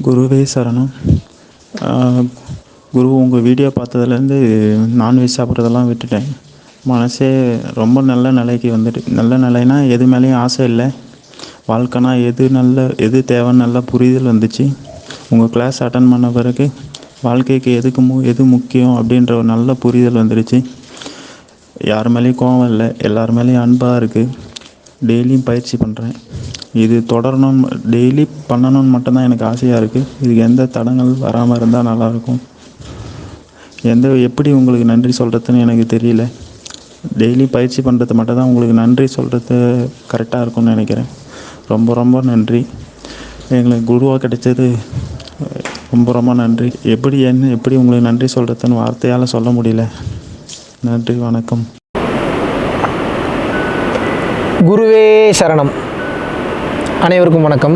குருவே சரணம். குரு, உங்கள் வீடியோ பார்த்ததுலேருந்து நான்வெஜ் சாப்பிட்றதெல்லாம் விட்டுட்டேன். மனசே ரொம்ப நல்ல நிலைக்கு வந்துட்டு, நல்ல நிலைனா எது மேலேயும் ஆசை இல்லை. வாழ்க்கைனா எது தேவைன்னு நல்ல புரிதல் வந்துச்சு. உங்கள் கிளாஸ் அட்டன் பண்ண பிறகு வாழ்க்கைக்கு எது முக்கியம் அப்படின்ற ஒரு நல்ல புரிதல் வந்துடுச்சு. யார் மேலேயும் கோவம் இல்லை, எல்லார் மேலேயும் அன்பாக இருக்குது. டெய்லியும் பயிற்சி பண்ணுறேன். இது தொடரணும்னு, டெய்லி பண்ணணும்னு மட்டும்தான் எனக்கு ஆசையாக இருக்குது. இதுக்கு எந்த தடங்கள் வராமல் இருந்தால் நல்லாயிருக்கும். எப்படி உங்களுக்கு நன்றி சொல்கிறதுன்னு எனக்கு தெரியல. டெய்லி பயிற்சி பண்ணுறது மட்டும்தான் உங்களுக்கு நன்றி சொல்கிறது கரெக்டாக இருக்கும்னு நினைக்கிறேன். ரொம்ப ரொம்ப நன்றி. எங்களுக்கு குருவாக கிடைச்சது ரொம்ப ரொம்ப நன்றி. எப்படி உங்களுக்கு நன்றி சொல்கிறதுன்னு வார்த்தையால் சொல்ல முடியல. நன்றி, வணக்கம். குருவே சரணம். அனைவருக்கும் வணக்கம்.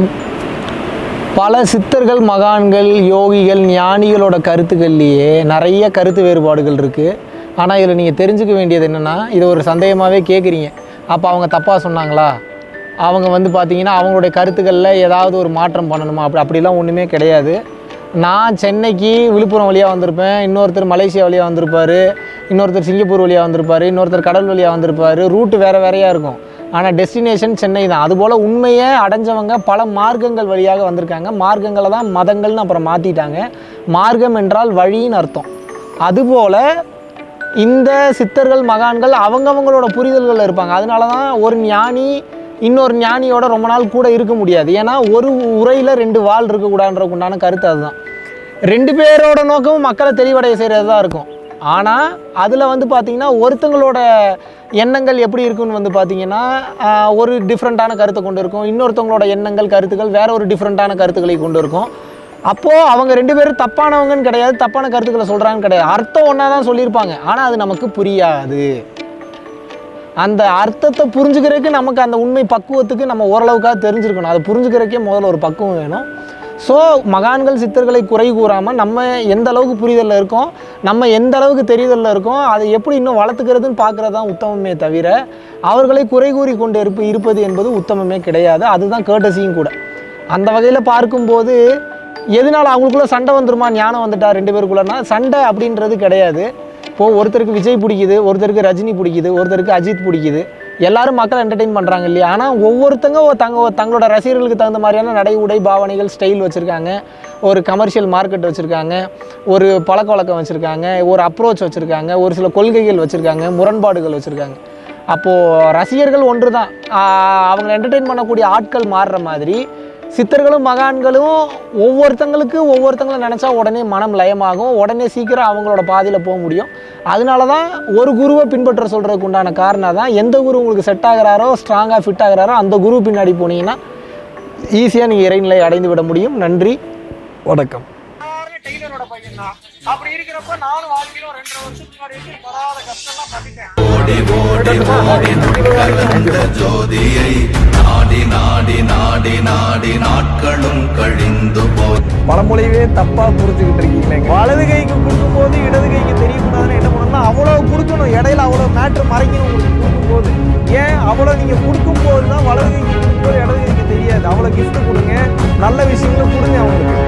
பல சித்தர்கள், மகான்கள், யோகிகள், ஞானிகளோட கருத்துக்கள்லேயே நிறைய கருத்து வேறுபாடுகள் இருக்குது. ஆனால் இதில் நீங்கள் தெரிஞ்சுக்க வேண்டியது என்னென்னா, இதை ஒரு சந்தேகமாகவே கேட்குறீங்க. அப்போ அவங்க தப்பாக சொன்னாங்களா, அவங்க பார்த்தீங்கன்னா அவங்களுடைய கருத்துக்களில் ஏதாவது ஒரு மாற்றம் பண்ணணுமா, அப்படிலாம் ஒன்றுமே கிடையாது. நான் சென்னைக்கு விழுப்புரம் வழியாக வந்திருப்பேன், இன்னொருத்தர் மலேசியா வழியாக வந்திருப்பார், இன்னொருத்தர் சிங்கப்பூர் வழியாக வந்திருப்பார், இன்னொருத்தர் கடல் வழியாக வந்திருப்பார். ரூட்டு வேறையாக இருக்கும், ஆனால் டெஸ்டினேஷன் சென்னை தான். அதுபோல் உண்மையை அடைஞ்சவங்க பல மார்க்கங்கள் வழியாக வந்திருக்காங்க. மார்க்கங்களை தான் மதங்கள்னு அப்புறம் மாற்றிட்டாங்க. மார்க்கம் என்றால் வழின்னு அர்த்தம். அதுபோல் இந்த சித்தர்கள், மகான்கள் அவங்கவங்களோட புரிதல்கள் இருப்பாங்க. அதனால தான் ஒரு ஞானி இன்னொரு ஞானியோட ரொம்ப நாள் கூட இருக்க முடியாது. ஏன்னா ஒரு உரையில் 2 வாள் இருக்கக்கூடாதுன்றதுக்கு உண்டான கருத்து அதுதான். 2 பேரோட நோக்கமும் மக்களை தெளிவடைய செய்கிறது தான் இருக்கும். ஆனால் அதில் பார்த்திங்கன்னா ஒருத்தங்களோட எண்ணங்கள் எப்படி இருக்குன்னு பார்த்திங்கன்னா ஒரு டிஃப்ரெண்ட்டான கருத்தை கொண்டு இருக்கும். இன்னொருத்தவங்களோட எண்ணங்கள், கருத்துக்கள் வேறு ஒரு டிஃப்ரெண்ட்டான கருத்துக்களை கொண்டு இருக்கும். அப்போது அவங்க 2 பேரும் தப்பானவங்கன்னு கிடையாது, தப்பான கருத்துக்களை சொல்கிறாங்கன்னு கிடையாது. அர்த்தம் ஒன்றா தான் சொல்லியிருப்பாங்க, ஆனால் அது நமக்கு புரியாது. அந்த அர்த்தத்தை புரிஞ்சுக்கிறதுக்கு நமக்கு அந்த உண்மை பக்குவத்துக்கு நம்ம ஓரளவுக்காக தெரிஞ்சிருக்கணும். அதை புரிஞ்சுக்கிறதுக்கே முதல்ல ஒரு பக்குவம் வேணும். ஸோ மகான்கள், சித்தர்களை குறை கூறாமல் நம்ம எந்த அளவுக்கு புரிதலில் இருக்கோம், நம்ம எந்த அளவுக்கு தெரிதலில் இருக்கோம், அதை எப்படி இன்னும் வளர்த்துக்கிறதுன்னு பார்க்குறது தான் உத்தமமே தவிர அவர்களை குறை கூறி கொண்டு இருப்பது என்பது உத்தமமே கிடையாது. அதுதான் கேர்டசியும் கூட. அந்த வகையில் பார்க்கும்போது எதனால் அவங்களுக்குள்ளே சண்டை வந்துருமா, ஞானம் வந்துட்டா 2 பேருக்குள்ளனா, சண்டை அப்படின்றது கிடையாது. இப்போது ஒருத்தருக்கு விஜய் பிடிக்குது, ஒருத்தருக்கு ரஜினி பிடிக்குது, ஒருத்தருக்கு அஜித் பிடிக்குது. எல்லாரும் மக்கள் என்டர்டெயின் பண்ணுறாங்க இல்லையா. ஆனால் ஒவ்வொருத்தங்க தங்களோட ரசிகர்களுக்கு தகுந்த மாதிரியான நடை, உடை, பாவனைகள், ஸ்டைல் வச்சுருக்காங்க. ஒரு கமர்ஷியல் மார்க்கெட் வச்சுருக்காங்க, ஒரு பழக்க வழக்கம் வச்சுருக்காங்க, ஒரு அப்ரோச் வச்சுருக்காங்க, ஒரு சில கொள்கைகள் வச்சுருக்காங்க, முரண்பாடுகள் வச்சுருக்காங்க. அப்போது ரசிகர்கள் ஒன்று தான், அவங்களை என்டர்டெயின் பண்ணக்கூடிய ஆட்கள் மாறுற மாதிரி சித்தர்களும் மகான்களும் ஒவ்வொருத்தங்களை நினச்சா உடனே மனம் லயமாகும், உடனே சீக்கிரம் அவங்களோட பாதையில் போக முடியும். அதனால தான் ஒரு குருவை பின்பற்ற சொல்கிறதுக்கு உண்டான காரணம் தான், எந்த குரு உங்களுக்கு செட் ஆகிறாரோ, ஸ்ட்ராங்காக ஃபிட் ஆகிறாரோ அந்த குரு பின்னாடி போனீங்கன்னா ஈஸியாக நீங்கள் இறைநிலை அடைந்து விட முடியும். நன்றி, வணக்கம். டெய்லரோட பையன் தான். அப்படி இருக்கிறப்ப நானும் வாழ்க்கையில 2.5 வருஷத்துக்கு முன்னாடி வராத கஷ்டம்லாம் பண்ணிட்டேன். ஓடி ஓடி ஓடி கலந்த ஜோதியை நாடி நாடி நாடி நாடி நாட்களும் கழிந்து போய் பழமொழியவே தப்பா புரிஞ்சுக்கிட்டு இருக்கீங்களே. வலது கைக்கு கொடுக்கும் போது இடது கைக்கு தெரியக்கூடாதுன்னு என்ன பண்ணணும்னா அவ்வளவு கொடுக்கணும். இடையில அவ்வளவு மேட்ரு மறைக்கணும். உங்களுக்கு கொடுக்கும் போது ஏன் அவ்வளவு நீங்க கொடுக்கும் போது தான் வலது கைக்கு கொடுக்கும் போது இடது கைக்கு தெரியாது. அவ்வளவு கிஃப்ட் கொடுங்க, நல்ல விஷயங்களும் கொடுங்க அவங்களுக்கு.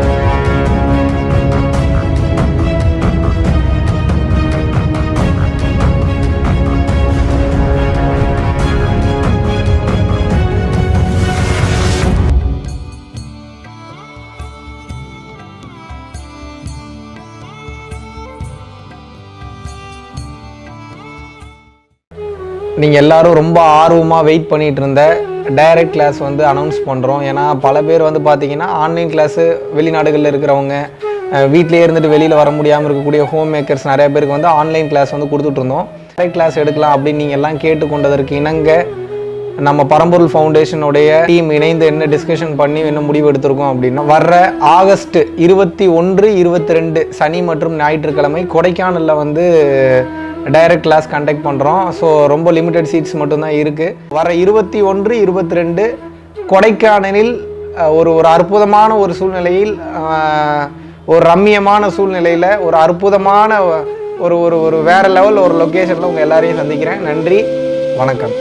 நீங்கள் எல்லோரும் ரொம்ப ஆர்வமாக வெயிட் பண்ணிகிட்டு இருந்த டைரக்ட் கிளாஸ் அனௌன்ஸ் பண்ணுறோம். ஏன்னா பல பேர் பார்த்தீங்கன்னா ஆன்லைன் கிளாஸு வெளிநாடுகளில் இருக்கிறவங்க, வீட்டிலே இருந்துட்டு வெளியில் வர முடியாமல் இருக்கக்கூடிய ஹோம் மேக்கர்ஸ் நிறைய பேருக்கு ஆன்லைன் கிளாஸ் கொடுத்துட்ருந்தோம். டைரக்ட் கிளாஸ் எடுக்கலாம் அப்படின்னு நீங்கள் எல்லாம் கேட்டுக்கொண்டதற்கு இணங்க நம்ம பரம்பொருள் ஃபவுண்டேஷனுடைய டீம் இணைந்து என்ன டிஸ்கஷன் பண்ணி என்ன முடிவு எடுத்திருக்கோம் அப்படின்னா, வர்ற ஆகஸ்ட் 21, 22 சனி மற்றும் ஞாயிற்றுக்கிழமை கொடைக்கானலில் டைரக்ட் கிளாஸ் கண்டக்ட் பண்ணுறோம். ஸோ ரொம்ப லிமிட்டட் சீட்ஸ் மட்டும்தான் இருக்குது. வர 21, 22 கொடைக்கானலில் ஒரு அற்புதமான ஒரு சூழ்நிலையில், ஒரு ரம்மியமான சூழ்நிலையில், ஒரு அற்புதமான ஒரு வேறு லெவல் ஒரு லொக்கேஷனில் உங்கள் எல்லாரையும் சந்திக்கிறேன். நன்றி, வணக்கம்.